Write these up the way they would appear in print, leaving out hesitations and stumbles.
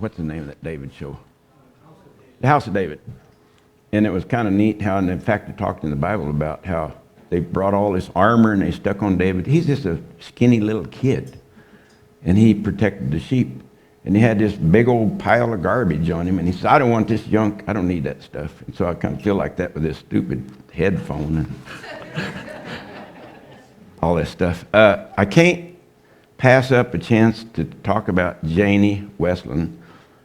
what's the name of that David show? The House of David. And it was kind of neat how, and in fact, it talked in the Bible about how they brought all this armor and they stuck on David. He's just a skinny little kid. And he protected the sheep. And he had this big old pile of garbage on him. And he said, I don't want this junk. I don't need that stuff. And so I kind of feel like that with this stupid headphone and all that stuff. I can't pass up a chance to talk about Janie Westland,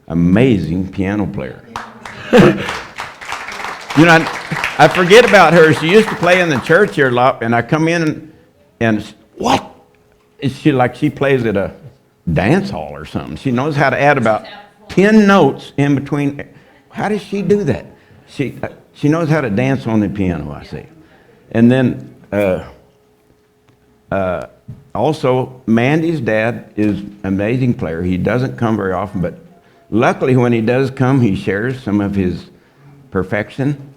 amazing piano player. You know, I forget about her. She used to play in the church here a lot, and I come in and what? She plays at a dance hall or something. She knows how to add about 10 notes in between. How does she do that? She knows how to dance on the piano, I see. And then also, Mandy's dad is an amazing player. He doesn't come very often, but luckily when he does come, he shares some of his perfection.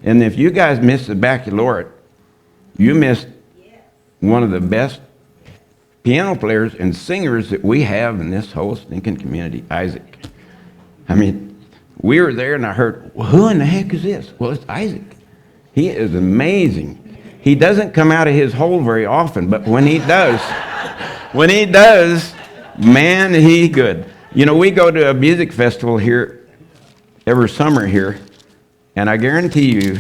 And if you guys missed the baccalaureate, you missed one of the best piano players and singers that we have in this whole stinking community, Isaac. I mean, we were there and I heard, well, who in the heck is this? Well, it's Isaac. He is amazing. He doesn't come out of his hole very often, but when he does, man, he's good. You know, we go to a music festival here every summer here, and I guarantee you,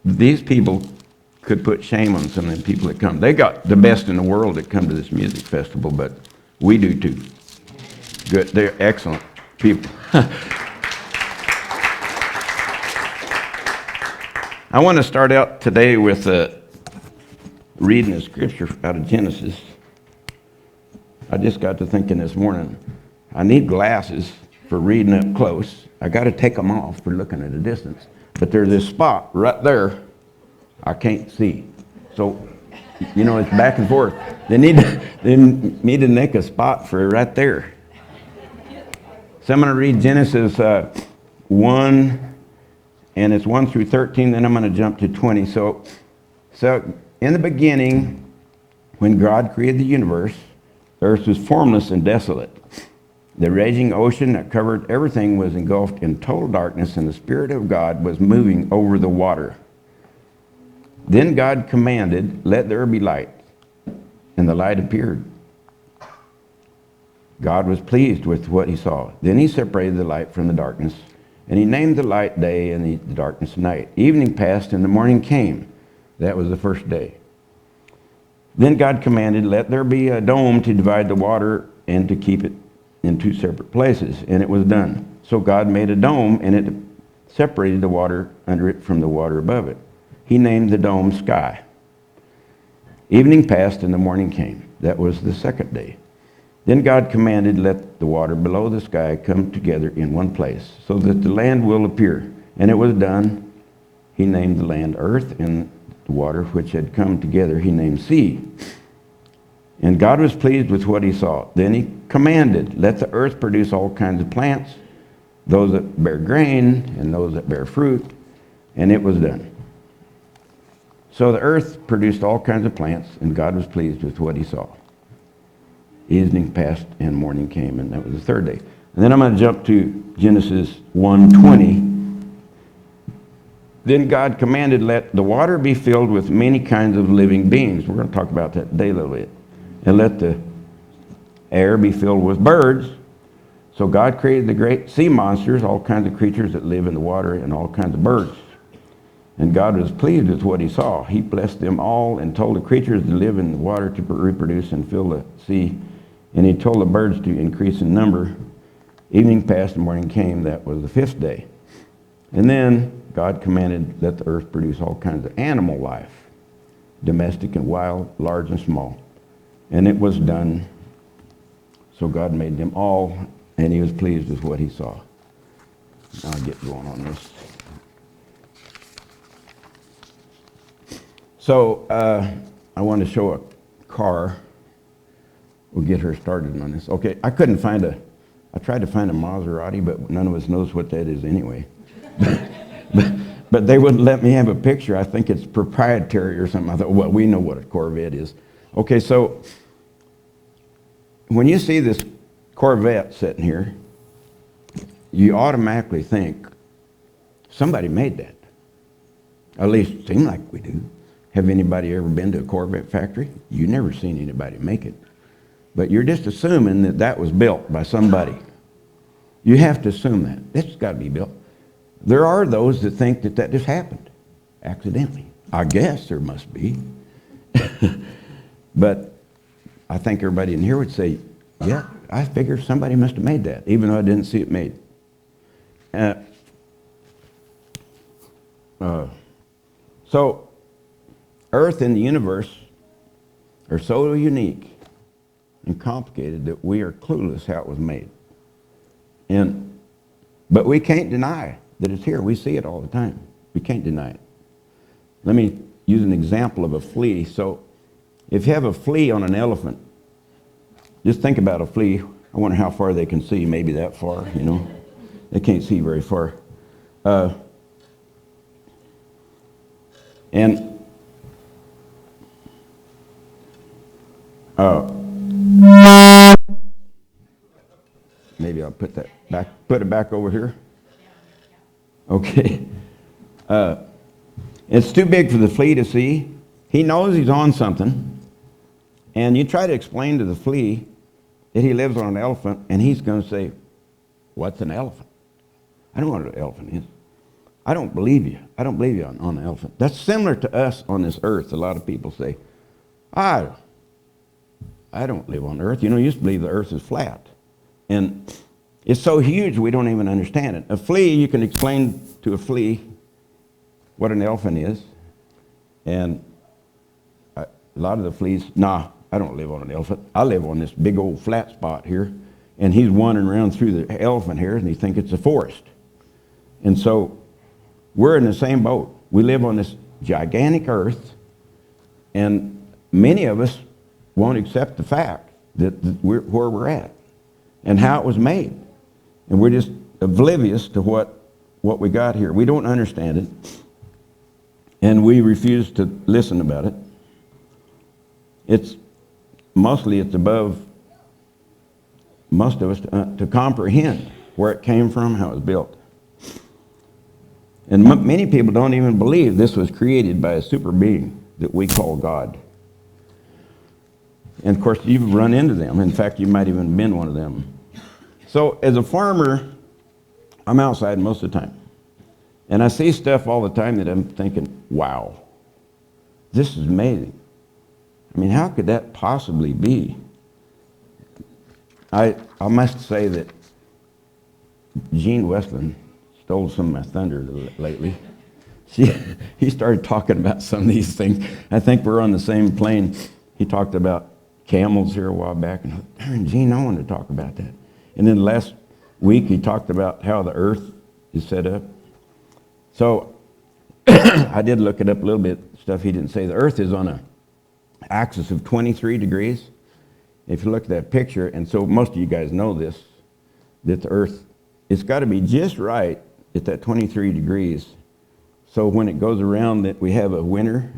these people could put shame on some of the people that come. They got the best in the world that come to this music festival, but we do too. Good, they're excellent people. I want to start out today with reading a scripture out of Genesis. I just got to thinking this morning, I need glasses for reading up close. I got to take them off for looking at a distance. But there's this spot right there I can't see. So, you know, it's back and forth. They need to make a spot for it right there. So I'm going to read Genesis 1, and it's 1 through 13, then I'm going to jump to 20. So in the beginning, when God created the universe, the earth was formless and desolate. The raging ocean that covered everything was engulfed in total darkness, and the Spirit of God was moving over the water. Then God commanded, let there be light, and the light appeared. God was pleased with what he saw. Then he separated the light from the darkness, and he named the light day and the darkness night. Evening passed, and the morning came. That was the first day. Then God commanded, let there be a dome to divide the water and to keep it in two separate places. And it was done. So God made a dome, and it separated the water under it from the water above it. He named the dome Sky. Evening passed, and the morning came. That was the second day. Then God commanded, let the water below the sky come together in one place, so that the land will appear. And it was done. He named the land Earth, and the water which had come together he named Sea. And God was pleased with what he saw. Then he commanded, let the earth produce all kinds of plants, those that bear grain and those that bear fruit. And it was done. So the earth produced all kinds of plants, and God was pleased with what he saw. Evening passed and morning came, and that was the third day. And then I'm going to jump to Genesis 1:20. Then God commanded, let the water be filled with many kinds of living beings. We're going to talk about that today a little bit. And let the air be filled with birds. So God created the great sea monsters, all kinds of creatures that live in the water, and all kinds of birds. And God was pleased with what he saw. He blessed them all and told the creatures to live in the water to reproduce and fill the sea. And he told the birds to increase in number. Evening passed and morning came. That was the fifth day. And then God commanded, let the earth produce all kinds of animal life, domestic and wild, large and small. And it was done. So God made them all, and he was pleased with what he saw. I'll get going on this. So I want to show a car. We'll get her started on this. Okay, I tried to find a Maserati, but none of us knows what that is anyway. But they wouldn't let me have a picture. I think it's proprietary or something. I thought, well, we know what a Corvette is. Okay, so when you see this Corvette sitting here, you automatically think somebody made that. At least it seems like we do. Have anybody ever been to a Corvette factory? You've never seen anybody make it. But you're just assuming that that was built by somebody. You have to assume that. It's got to be built. There are those that think that that just happened accidentally. I guess there must be. But I think everybody in here would say, yeah, I figure somebody must have made that, even though I didn't see it made. So, Earth and the universe are so unique and complicated that we are clueless how it was made. But we can't deny that it's here. We see it all the time. We can't deny it. Let me use an example of a flea. So, if you have a flea on an elephant, just think about a flea. I wonder how far they can see, maybe that far, you know. They can't see very far. Maybe I'll put it back over here. Okay. It's too big for the flea to see. He knows he's on something. And you try to explain to the flea that he lives on an elephant, and he's going to say, what's an elephant? I don't know what an elephant is. I don't believe you. I don't believe you on an elephant. That's similar to us on this earth. A lot of people say, I don't live on earth. You know, you used to believe the earth is flat. And it's so huge we don't even understand it. A flea, you can explain to a flea what an elephant is. And a lot of the fleas, nah, I don't live on an elephant. I live on this big old flat spot here. And he's wandering around through the elephant here, and he thinks it's a forest. And so we're in the same boat. We live on this gigantic earth, and many of us won't accept the fact that we're where we're at and how it was made. And we're just oblivious to what we got here. We don't understand it, and we refuse to listen about it. It's above most of us to comprehend where it came from, how it was built. And many people don't even believe this was created by a super being that we call God. And of course, you've run into them. In fact, you might even have been one of them. So as a farmer, I'm outside most of the time. And I see stuff all the time that I'm thinking, wow, this is amazing. I mean, how could that possibly be? I must say that Gene Westland stole some of my thunder lately. He started talking about some of these things. I think we're on the same plane. He talked about camels here a while back, and I thought, darn, Gene, I wanted to talk about that. And then last week he talked about how the earth is set up. So I did look it up a little bit, stuff he didn't say. The earth is on an axis of 23 degrees. If you look at that picture, and so most of you guys know this, that the earth, it's got to be just right at that 23 degrees. So when it goes around that we have a winter,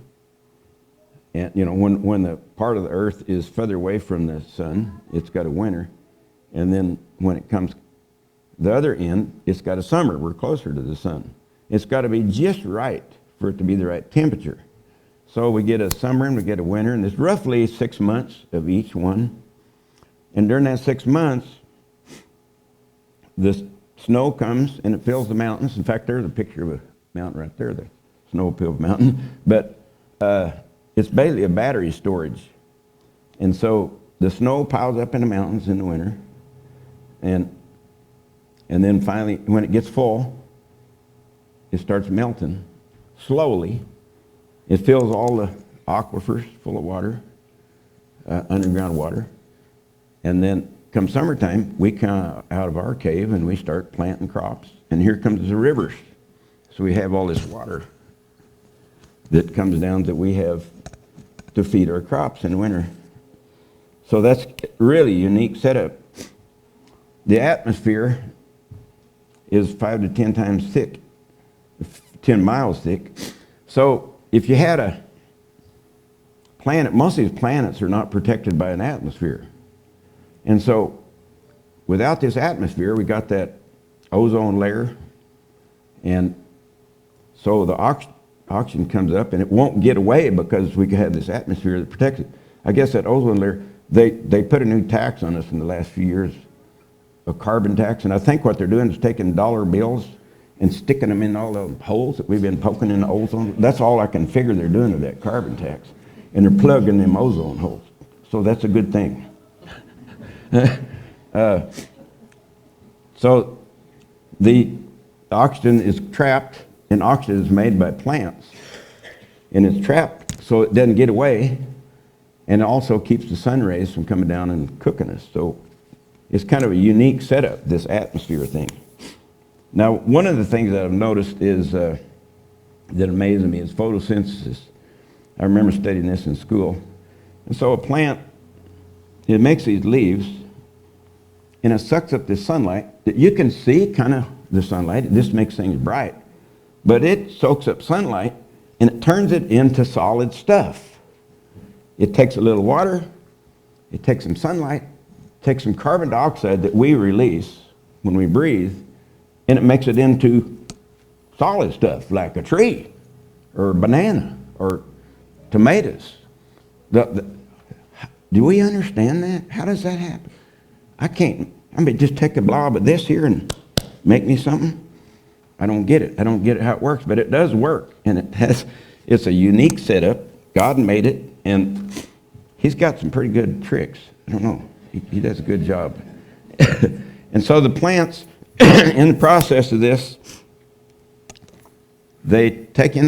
and you know, when the part of the earth is further away from the sun, it's got a winter. And then when it comes the other end, it's got a summer. We're closer to the sun. It's got to be just right for it to be the right temperature. So we get a summer and we get a winter, and there's roughly 6 months of each one. And during that 6 months, the snow comes and it fills the mountains. In fact, there's a picture of a mountain right there, the snow-filled mountain. But it's basically a battery storage. And so the snow piles up in the mountains in the winter. And then finally, when it gets full, it starts melting slowly. It fills all the aquifers full of water, underground water. And then come summertime, we come out of our cave and we start planting crops. And here comes the rivers. So we have all this water that comes down that we have to feed our crops in winter. So that's really a unique setup. The atmosphere is 5 to 10 times thick, 10 miles thick. So if you had a planet, most of these planets are not protected by an atmosphere. And so without this atmosphere, we got that ozone layer, and so the oxygen comes up, and it won't get away because we have this atmosphere that protects it. I guess that ozone layer, they put a new tax on us in the last few years, a carbon tax, and I think what they're doing is taking dollar bills and sticking them in all the holes that we've been poking in the ozone. That's all I can figure they're doing with that carbon tax. And they're plugging them ozone holes. So that's a good thing. So the oxygen is trapped, and oxygen is made by plants. And it's trapped so it doesn't get away, and it also keeps the sun rays from coming down and cooking us. So it's kind of a unique setup, this atmosphere thing. Now, one of the things that I've noticed is that amazes me is photosynthesis. I remember studying this in school. And so a plant, it makes these leaves, and it sucks up this sunlight that you can see kind of the sunlight. This makes things bright. But it soaks up sunlight, and it turns it into solid stuff. It takes a little water, it takes some sunlight, takes some carbon dioxide that we release when we breathe, and it makes it into solid stuff like a tree or a banana or tomatoes. Do we understand that? How does that happen? I mean, just take a blob of this here and make me something? I don't get it. I don't get it how it works, but it does work, and it's a unique setup. God made it, and he's got some pretty good tricks. I don't know. He does a good job. And so the plants, in the process of this, they take in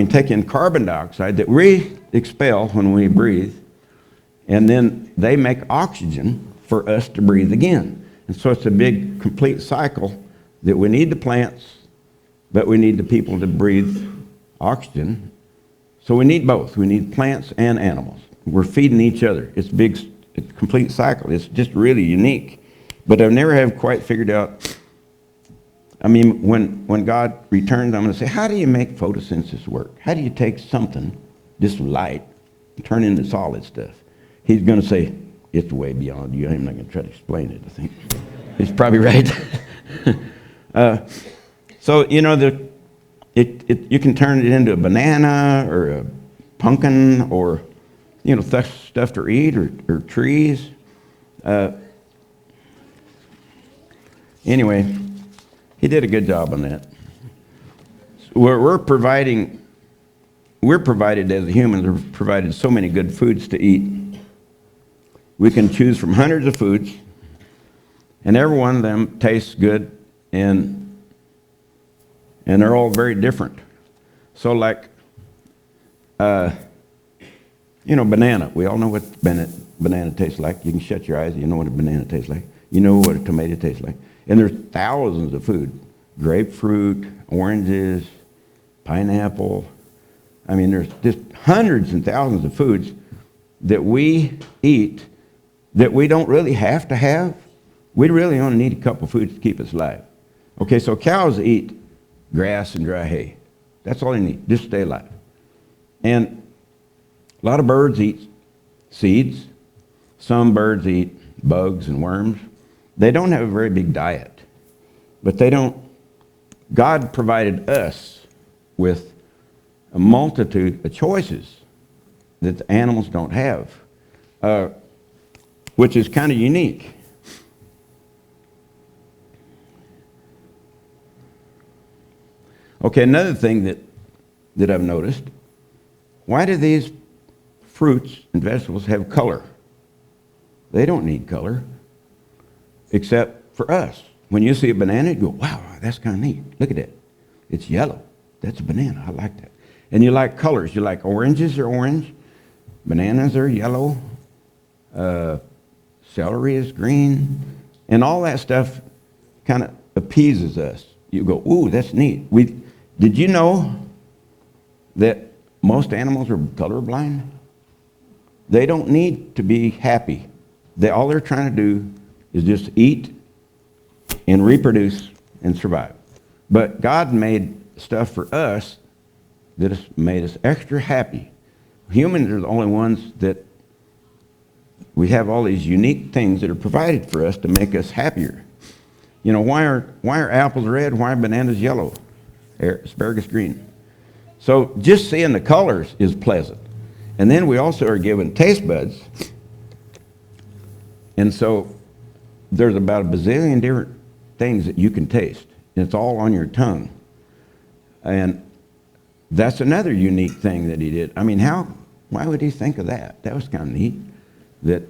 take in carbon dioxide that we expel when we breathe, and then they make oxygen for us to breathe again. And so it's a big, complete cycle that we need the plants, but we need the people to breathe oxygen. So we need both. We need plants and animals. We're feeding each other. It's a complete cycle. It's just really unique. But I never have quite figured out. I mean, when God returns, I'm going to say, how do you make photosynthesis work? How do you take something, this light, and turn into solid stuff? He's going to say, it's way beyond you. I'm not going to try to explain it, I think. He's probably right. So, you know, you can turn it into a banana or a pumpkin or, you know, stuff to eat or trees. Anyway, he did a good job on that. We're provided as humans, we're provided so many good foods to eat. We can choose from hundreds of foods, and every one of them tastes good, and they're all very different. So like, you know, banana. We all know what banana tastes like. You can shut your eyes, you know what a banana tastes like. You know what a tomato tastes like. And there's thousands of food. Grapefruit, oranges, pineapple. I mean, there's just hundreds and thousands of foods that we eat that we don't really have to have. We really only need a couple foods to keep us alive. Okay, so cows eat grass and dry hay. That's all they need, just to stay alive. And a lot of birds eat seeds. Some birds eat bugs and worms. They don't have a very big diet, but God provided us with a multitude of choices that the animals don't have, which is kind of unique. Okay, another thing that I've noticed, why do these fruits and vegetables have color? They don't need color, except for us. When you see a banana, you go, wow, that's kind of neat. Look at that. It's yellow. That's a banana. I like that. And you like colors. You like oranges are orange. Bananas are yellow. Celery is green. And all that stuff kind of appeases us. You go, ooh, that's neat. Did you know that most animals are colorblind? They don't need to be happy. All they're trying to do is just eat and reproduce and survive. But God made stuff for us that has made us extra happy. Humans are the only ones that We have all these unique things that are provided for us to make us happier. You know, why are apples red? Why are bananas yellow? Asparagus green? So just seeing the colors is pleasant. And then we also are given taste buds. And so there's about a bazillion different things that you can taste. And it's all on your tongue. And that's another unique thing that he did. I mean, why would he think of that? That was kind of neat. That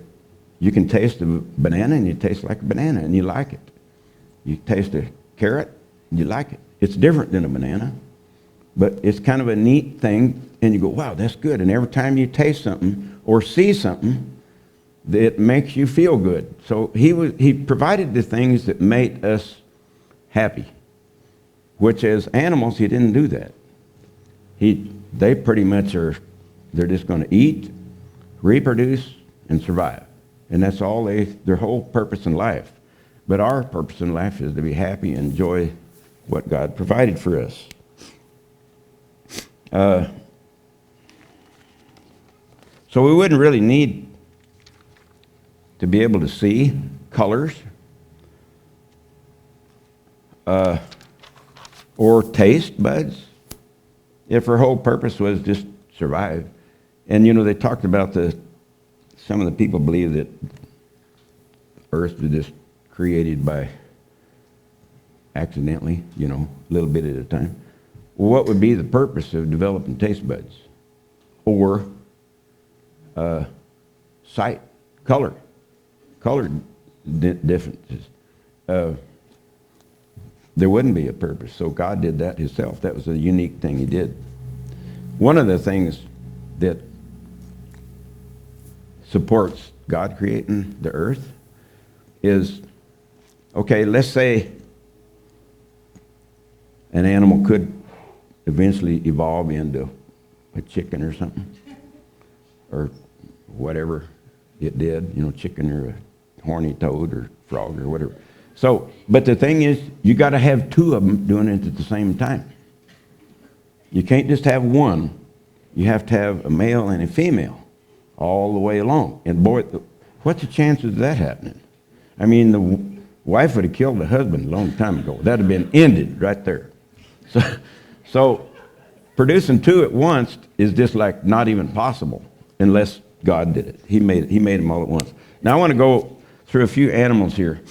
you can taste a banana and you taste like a banana and you like it. You taste a carrot, you like it. It's different than a banana, but it's kind of a neat thing, and you go, wow, that's good. And every time you taste something or see something, it makes you feel good. So he provided the things that made us happy, which as animals, he didn't do that. They pretty much they're just going to eat, reproduce, and survive. And that's all their whole purpose in life. But our purpose in life is to be happy and enjoy what God provided for us. So we wouldn't really need to be able to see colors or taste buds if our whole purpose was just survive. And you know, they talked about some of the people believe that Earth was just created by accidentally, you know, a little bit at a time. Well, what would be the purpose of developing taste buds? Or sight, color differences. There wouldn't be a purpose. So God did that himself. That was a unique thing he did. One of the things that supports God creating the earth is, okay, let's say an animal could eventually evolve into a chicken or something, or whatever it did, you know, chicken or a horny toad or frog or whatever. So, but the thing is, you got to have two of them doing it at the same time. You can't just have one. You have to have a male and a female all the way along. And boy, what's the chances of that happening? I mean, the wife would have killed the husband a long time ago. That would have been ended right there. So producing two at once is just like not even possible unless God did it. He made them all at once. Now I want to go through a few animals here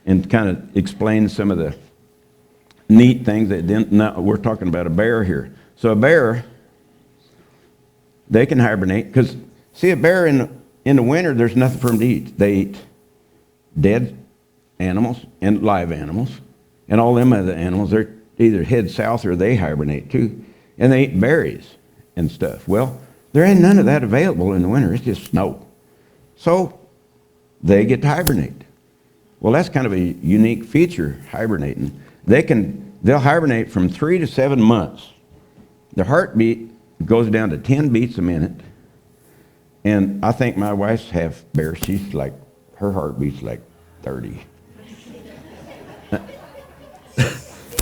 and kind of explain some of the neat things that didn't. Now we're talking about a bear here. So a bear, they can hibernate because see, a bear in the winter, there's nothing for them to eat. They eat dead animals and live animals, and all them other animals, they're either head south or they hibernate too, and they eat berries and stuff. Well, there ain't none of that available in the winter. It's just snow. So they get to hibernate. Well, that's kind of a unique feature, hibernating. They'll hibernate from 3 to 7 months. Their heartbeat goes down to 10 beats a minute. And I think my wife's half bear. She's like, her heartbeat's like 30.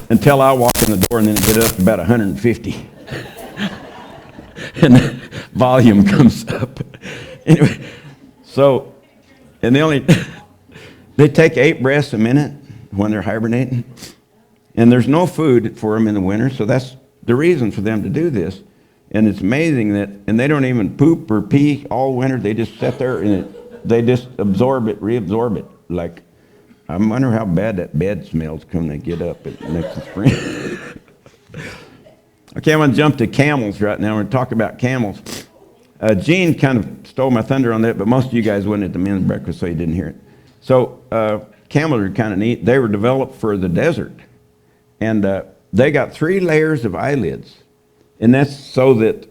Until I walk in the door and then get up to about 150. And the volume comes up. Anyway, so, and they take 8 breaths a minute when they're hibernating. And there's no food for them in the winter, so that's the reason for them to do this. And it's amazing and they don't even poop or pee all winter. They just sit there and they just absorb it, reabsorb it. Like, I wonder how bad that bed smells when they get up next spring. Okay, I'm going to jump to camels right now. We're going to talk about camels. Gene kind of stole my thunder on that, but most of you guys went at the men's breakfast, so you didn't hear it. So camels are kind of neat. They were developed for the desert. And they got 3 layers of eyelids. And that's so that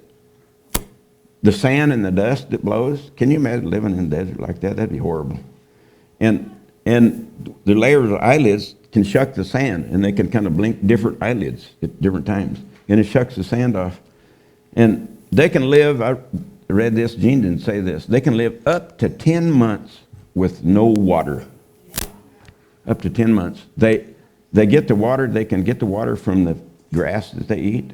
the sand and the dust that blows, can you imagine living in the desert like that? That'd be horrible. And the layers of eyelids can shuck the sand, and they can kind of blink different eyelids at different times. And it shucks the sand off. And they can live, I read this, Gene didn't say this, they can live up to 10 months with no water. Up to 10 months. They get the water, they can get the water from the grass that they eat,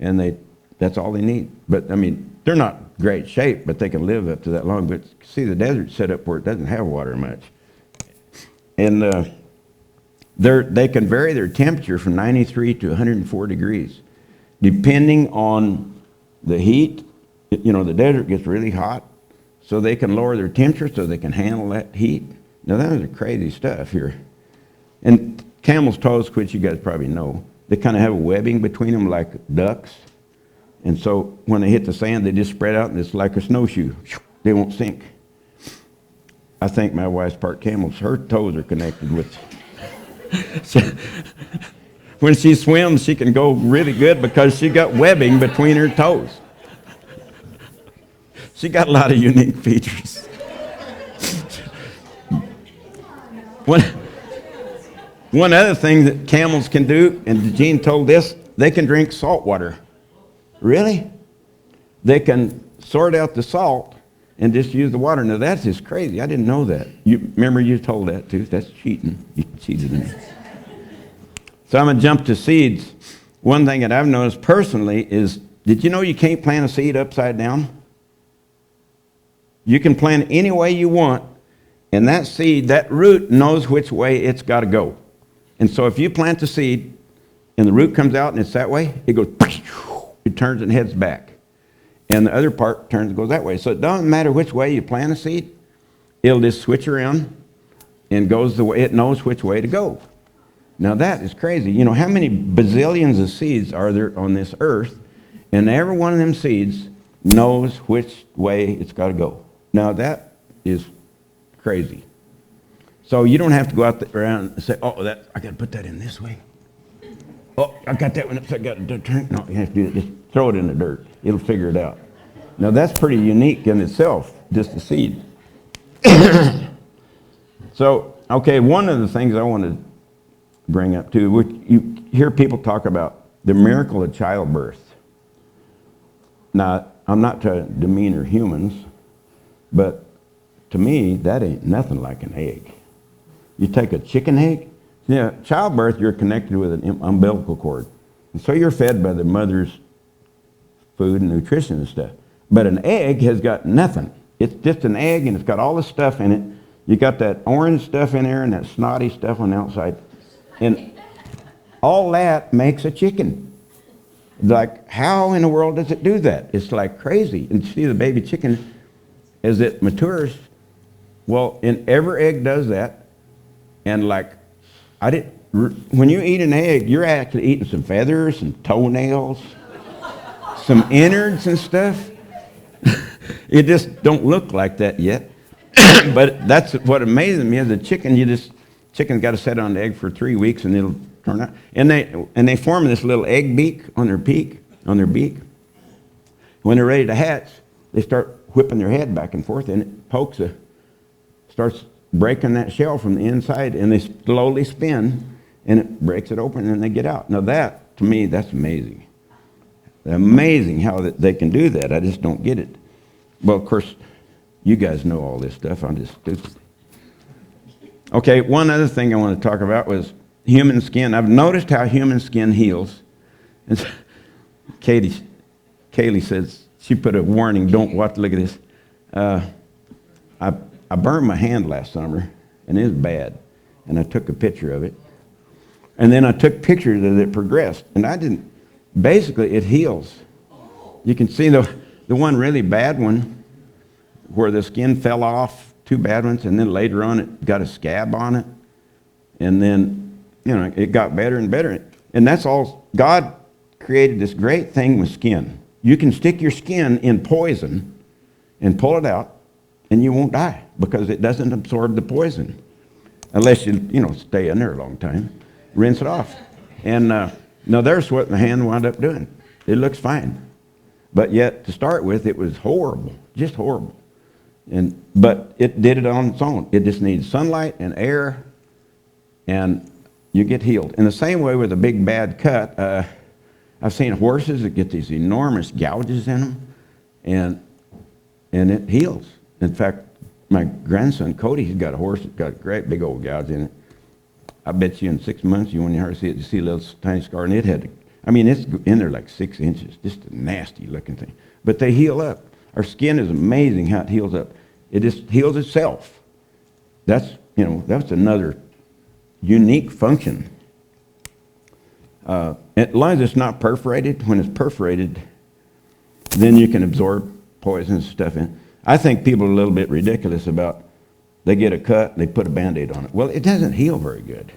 and that's all they need. But I mean, they're not great shape, but they can live up to that long. But see, the desert's set up where it doesn't have water much. And they can vary their temperature from 93 to 104 degrees, depending on the heat. You know, the desert gets really hot, so they can lower their temperature so they can handle that heat. Now, that is crazy stuff here. And camel's toes, which you guys probably know, they kind of have a webbing between them like ducks. And so when they hit the sand, they just spread out, and it's like a snowshoe. They won't sink. I think my wife's part camels. Her toes are connected with. When she swims, she can go really good because she got webbing between her toes. She got a lot of unique features. One other thing that camels can do, and Gene told this, they can drink salt water. Really? They can sort out the salt and just use the water. Now that's just crazy. I didn't know that. You remember you told that too? That's cheating. You cheated me. So I'm going to jump to seeds. One thing that I've noticed personally is, did you know you can't plant a seed upside down? You can plant any way you want, and that seed, that root knows which way it's got to go. And so if you plant the seed and the root comes out and it's that way, it goes, it turns and heads back. And the other part turns and goes that way. So it doesn't matter which way you plant a seed, it'll just switch around and goes the way it knows which way to go. Now that is crazy. You know, how many bazillions of seeds are there on this earth? And every one of them seeds knows which way it's got to go. Now that is crazy. So you don't have to go out around and say, oh, I got to put that in this way. Oh, I got that one upside down. No, you have to do it. Just throw it in the dirt. It'll figure it out. Now that's pretty unique in itself, just a seed. So, okay, one of the things I want to bring up too, you hear people talk about the miracle of childbirth. Now, I'm not to demean humans, but to me, that ain't nothing like an egg. You take a chicken egg, yeah, childbirth, you're connected with an umbilical cord. And so you're fed by the mother's food and nutrition and stuff. But an egg has got nothing. It's just an egg, and it's got all the stuff in it. You got that orange stuff in there and that snotty stuff on the outside. And all that makes a chicken. Like, how in the world does it do that? It's like crazy. And see the baby chicken, as it matures, well, and every egg does that. And like, when you eat an egg, you're actually eating some feathers, some toenails, some innards and stuff. It just don't look like that yet. But that's what amazes me is the chicken, chicken's got to set on the egg for 3 weeks and it'll turn out. And they form this little egg beak on their beak. When they're ready to hatch, they start whipping their head back and forth, and it starts breaking that shell from the inside, and they slowly spin, and it breaks it open, and they get out. Now that, to me, that's amazing. Amazing how they can do that. I just don't get it. Well, of course, you guys know all this stuff. I'm just stupid. Okay, one other thing I want to talk about was human skin. I've noticed how human skin heals. And Kaylee says, she put a warning, don't watch, look at this. I burned my hand last summer, and it was bad. And I took a picture of it. And then I took pictures as it progressed. And basically it heals. You can see the one really bad one where the skin fell off, 2 bad ones, and then later on it got a scab on it. And then, it got better and better. And that's all, God created this great thing with skin. You can stick your skin in poison and pull it out, and you won't die because it doesn't absorb the poison unless you stay in there a long time. Rinse it off. And now there's what the hand wound up doing. It looks fine. But yet, to start with, it was horrible, just horrible. But it did it on its own. It just needs sunlight and air, and you get healed. In the same way with a big bad cut, I've seen horses that get these enormous gouges in them, and it heals. In fact, my grandson, Cody, he's got a horse that's got a great big old gouge in it. I bet you in 6 months, when you hardly see it, you see a little tiny scar, and it's in there like 6 inches, just a nasty looking thing. But they heal up. Our skin is amazing how it heals up. It just heals itself. That's another unique function. As long as it's not perforated, when it's perforated, then you can absorb poison and stuff in. I think people are a little bit ridiculous about they get a cut, they put a Band-Aid on it. Well, it doesn't heal very good.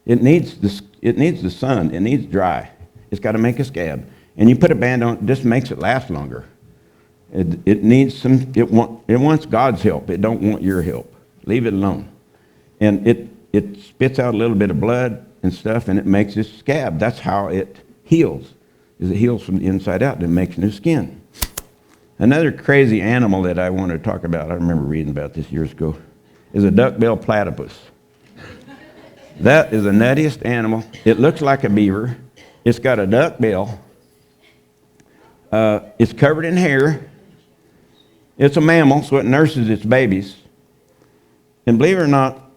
It needs the sun. It needs dry. It's got to make a scab. And you put a Band-Aid on it, just makes it last longer. It wants God's help. It don't want your help. Leave it alone. And it spits out a little bit of blood and stuff, and it makes this scab. That's how it heals. It heals from the inside out, and it makes new skin. Another crazy animal that I want to talk about, I remember reading about this years ago, is a duck-billed platypus. That is the nuttiest animal. It looks like a beaver. It's got a duck bill. It's covered in hair. It's a mammal, so it nurses its babies. And believe it or not,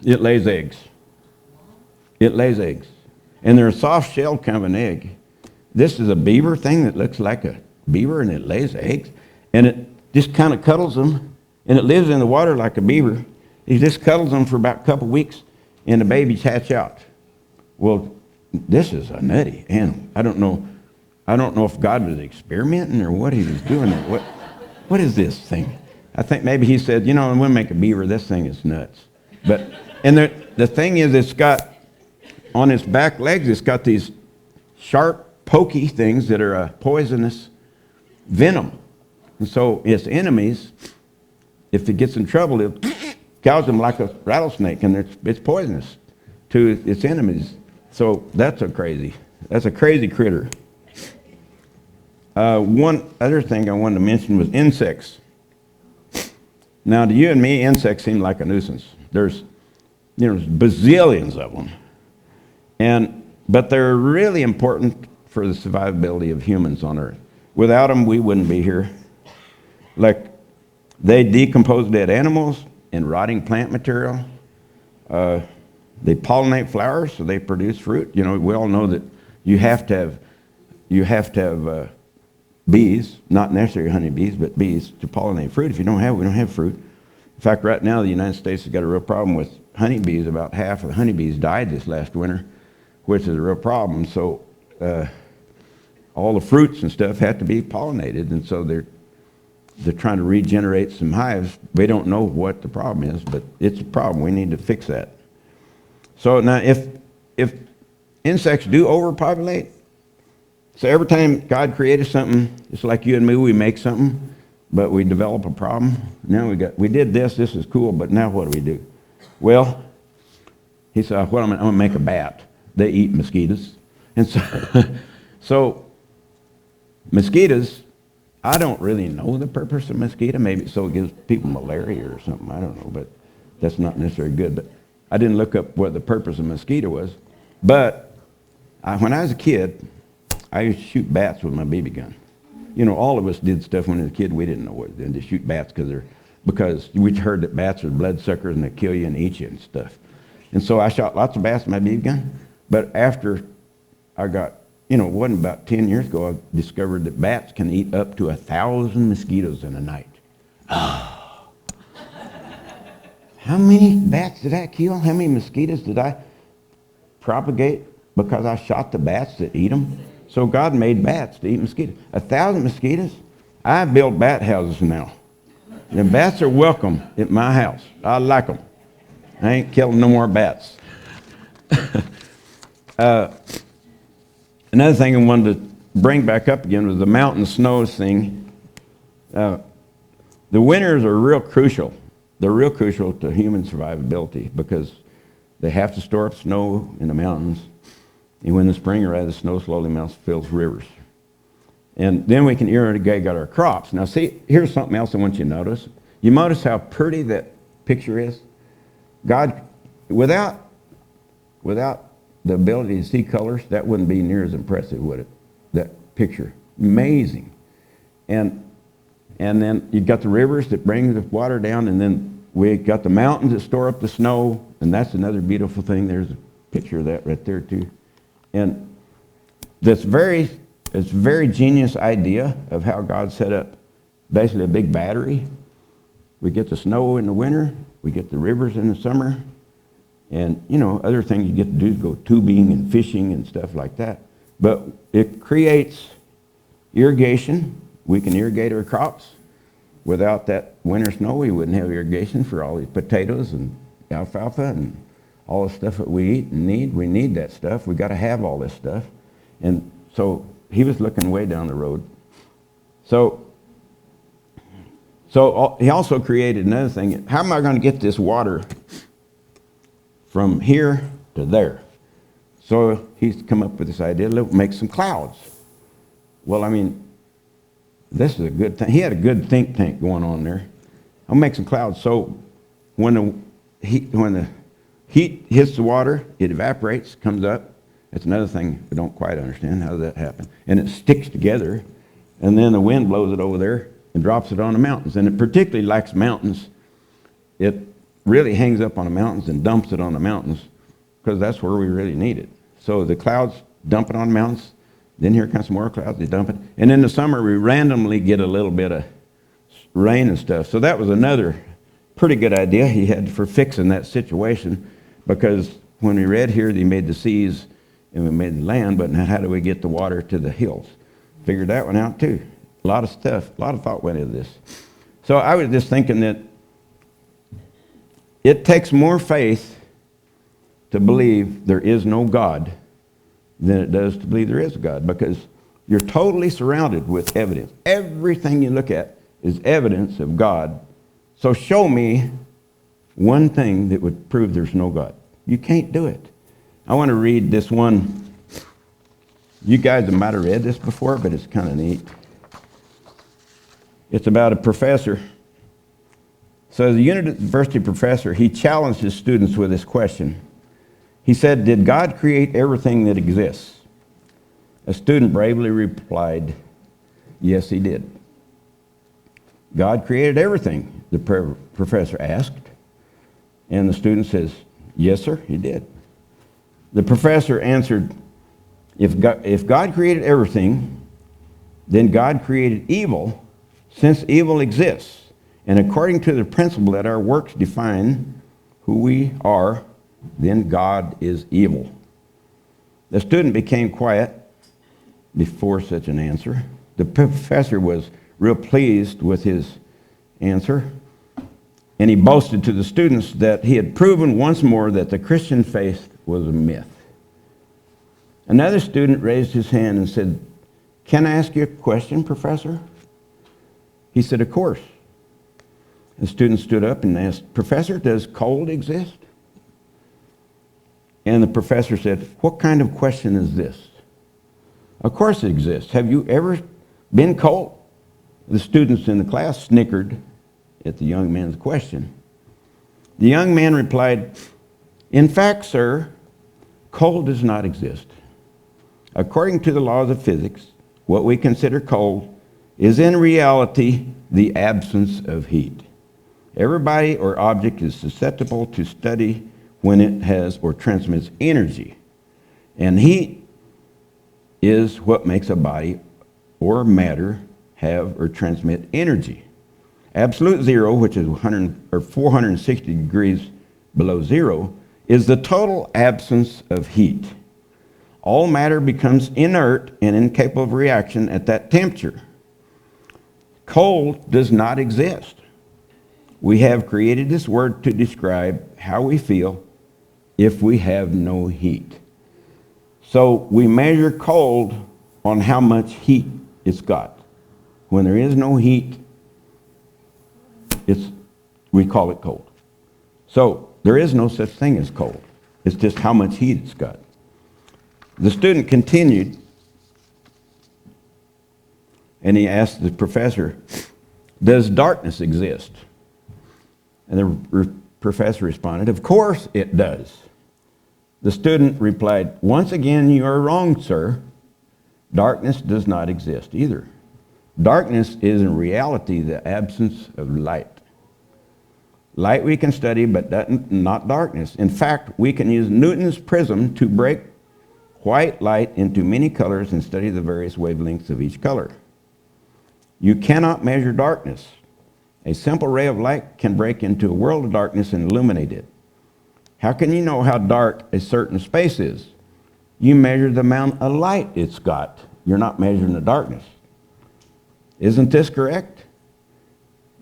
it lays eggs. It lays eggs. And they're a soft shell kind of an egg. This is a beaver thing that looks like a beaver, and it lays eggs. And it just kind of cuddles them, and it lives in the water like a beaver. He just cuddles them for about a couple weeks, and the babies hatch out. Well, this is a nutty animal. I don't know if God was experimenting or what he was doing. What is this thing? I think maybe he said, I'm going to make a beaver. This thing is nuts. And the thing is, it's got, on its back legs, it's got these sharp, pokey things that are a poisonous venom. And so its enemies, if it gets in trouble, it gouge them like a rattlesnake, and it's poisonous to its enemies. So that's a crazy critter. One other thing I wanted to mention was insects. Now, to you and me, insects seem like a nuisance. There's bazillions of them. But they're really important for the survivability of humans on Earth. Without them, we wouldn't be here. Like, they decompose dead animals and rotting plant material. They pollinate flowers, so they produce fruit. We all know that you have to have bees, not necessarily honeybees, but bees to pollinate fruit. If you don't have, we don't have fruit. In fact, right now, the United States has got a real problem with honeybees. About half of the honeybees died this last winter, which is a real problem. So all the fruits and stuff have to be pollinated, and so they're trying to regenerate some hives. We don't know what the problem is, but it's a problem. We need to fix that. So now, if insects do overpopulate, so every time God created something, it's like you and me, we make something, but we develop a problem. Now we did this is cool, but now what do? Well, he said, well, I'm going to make a bat. They eat mosquitoes. And so mosquitoes, I don't really know the purpose of mosquito. Maybe so it gives people malaria or something. I don't know, but that's not necessarily good. But I didn't look up what the purpose of mosquito was. But when I was a kid, I used to shoot bats with my BB gun. All of us did stuff when we were a kid we didn't know what, and to shoot bats because we heard that bats are bloodsuckers and they kill you and eat you and stuff. And so I shot lots of bats with my BB gun. But after I got, it wasn't about 10 years ago, I discovered that bats can eat up to 1,000 mosquitoes in a night. Oh. How many bats did I kill? How many mosquitoes did I propagate because I shot the bats that eat them? So God made bats to eat mosquitoes. 1,000 mosquitoes? I build bat houses now. The bats are welcome at my house. I like them. I ain't killing no more bats. Another thing I wanted to bring back up again was the mountain snows thing. The winters are real crucial. They're real crucial to human survivability because they have to store up snow in the mountains. And when the spring arrives, the snow slowly melts, fills rivers. And then we can irrigate our crops. Now see, here's something else I want you to notice. You notice how pretty that picture is? God, without the ability to see colors, that wouldn't be near as impressive, would it? That picture. Amazing. And then you've got the rivers that bring the water down, and then we got the mountains that store up the snow, and that's another beautiful thing. There's a picture of that right there too. And that's very It's a very genius idea of how God set up basically a big battery. We get the snow in the winter, we get the rivers in the summer, and other things you get to do is go tubing and fishing and stuff like that. But it creates irrigation. We can irrigate our crops. Without that winter snow, we wouldn't have irrigation for all these potatoes and alfalfa and all the stuff that we eat and need. We need that stuff. We got to have all this stuff. And so he was looking way down the road. So he also created another thing. How am I going to get this water from here to there? So he's come up with this idea, let's make some clouds. Well, I mean, this is a good thing. He had a good think tank going on there. I'll make some clouds. So when the heat hits the water, it evaporates, comes up. That's another thing we don't quite understand. How does that happen? And it sticks together, and then the wind blows it over there and drops it on the mountains. And it particularly likes mountains. It really hangs up on the mountains and dumps it on the mountains because that's where we really need it. So the clouds dump it on the mountains. Then here comes some more clouds, they dump it. And in the summer, we randomly get a little bit of rain and stuff. So that was another pretty good idea he had for fixing that situation, because when we read here, he made the seas and we made the land, but now how do we get the water to the hills? Figured that one out too. A lot of stuff, a lot of thought went into this. So I was just thinking that it takes more faith to believe there is no God than it does to believe there is a God, because you're totally surrounded with evidence. Everything you look at is evidence of God. So show me one thing that would prove there's no God. You can't do it. I want to read this one. You guys might have read this before, but it's kind of neat. It's about a professor. So as a university professor, he challenged his students with this question. He said, did God create everything that exists? A student bravely replied, yes, he did. God created everything, the professor asked. And the student says, yes, sir, he did. The professor answered, if God created everything, then God created evil, since evil exists. And according to the principle that our works define who we are, then God is evil. The student became quiet before such an answer. The professor was real pleased with his answer, and he boasted to the students that he had proven once more that the Christian faith was a myth. Another student raised his hand and said, can I ask you a question, Professor? He said, of course. The student stood up and asked, Professor, does cold exist? And the professor said, what kind of question is this? Of course it exists. Have you ever been cold? The students in the class snickered at the young man's question. The young man replied, in fact, sir, cold does not exist. According to the laws of physics, what we consider cold is in reality the absence of heat. Everybody or object is susceptible to study when it has or transmits energy. And heat is what makes a body or matter have or transmit energy. Absolute zero, which is 460 degrees below zero, is the total absence of heat. All matter becomes inert and incapable of reaction at that temperature. Cold does not exist. We have created this word to describe how we feel if we have no heat. So we measure cold on how much heat it's got. When there is no heat, we call it cold. So there is no such thing as cold. It's just how much heat it's got. The student continued, and he asked the professor, does darkness exist? And the professor responded, of course it does. The student replied, once again, you are wrong, sir. Darkness does not exist either. Darkness is in reality the absence of light. Light we can study, but not darkness. In fact, we can use Newton's prism to break white light into many colors and study the various wavelengths of each color. You cannot measure darkness. A simple ray of light can break into a world of darkness and illuminate it. How can you know how dark a certain space is? You measure the amount of light it's got. You're not measuring the darkness. Isn't this correct?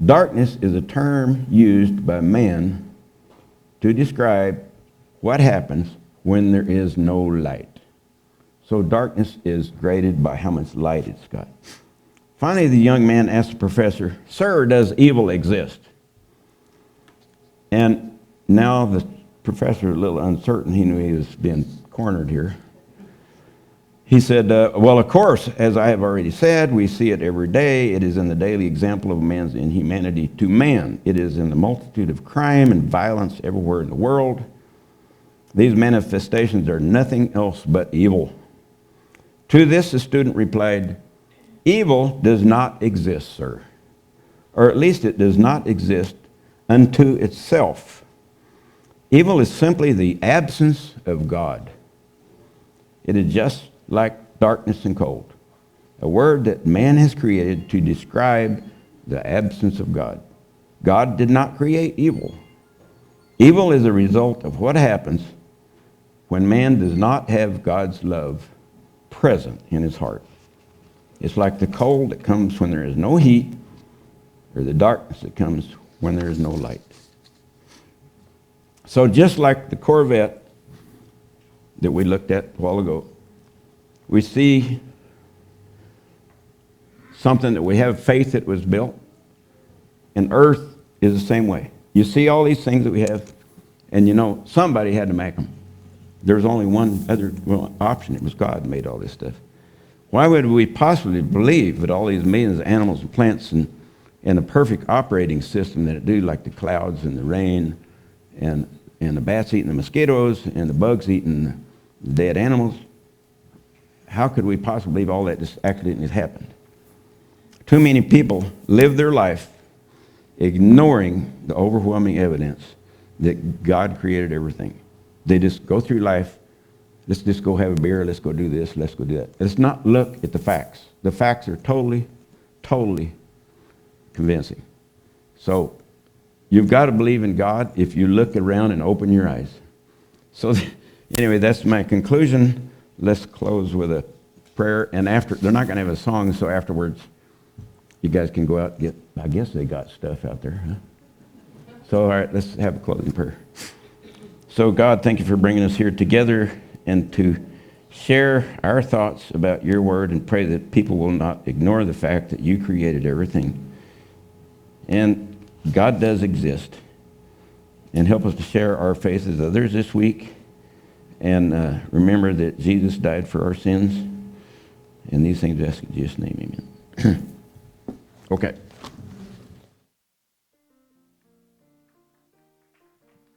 Darkness is a term used by man to describe what happens when there is no light. So darkness is graded by how much light it's got. Finally, the young man asked the professor, "Sir, does evil exist?" And now the professor, a little uncertain, he knew he was being cornered here. He said, well, of course, as I have already said, we see it every day. It is in the daily example of man's inhumanity to man. It is in the multitude of crime and violence everywhere in the world. These manifestations are nothing else but evil. To this, the student replied, "Evil does not exist, sir. Or at least it does not exist unto itself. Evil is simply the absence of God. It is just like darkness and cold, a word that man has created to describe the absence of God. God did not create evil. Evil is a result of what happens when man does not have God's love present in his heart. It's like the cold that comes when there is no heat, or the darkness that comes when there is no light." So just like the Corvette that we looked at a while ago, we see something that we have faith that was built, and earth is the same way. You see all these things that we have, and you know somebody had to make them. There's only one other option. It was God who made all this stuff. Why would we possibly believe that all these millions of animals and plants and a perfect operating system that it do, like the clouds and the rain and the bats eating the mosquitoes and the bugs eating the dead animals, how could we possibly believe all that just accidentally happened? Too many people live their life ignoring the overwhelming evidence that God created everything. They just go through life, let's just go have a beer, let's go do this, let's go do that. Let's not look at the facts. The facts are totally, totally convincing. So you've got to believe in God if you look around and open your eyes. So anyway, that's my conclusion. Let's close with a prayer. And after, they're not going to have a song, so afterwards you guys can go out and get, I guess they got stuff out there, huh? So all right, let's have a closing prayer. So God, thank you for bringing us here together and to share our thoughts about your word, and pray that people will not ignore the fact that you created everything. And God does exist. And help us to share our faith with others this week. And remember that Jesus died for our sins. And these things I ask in Jesus' name, amen. Okay.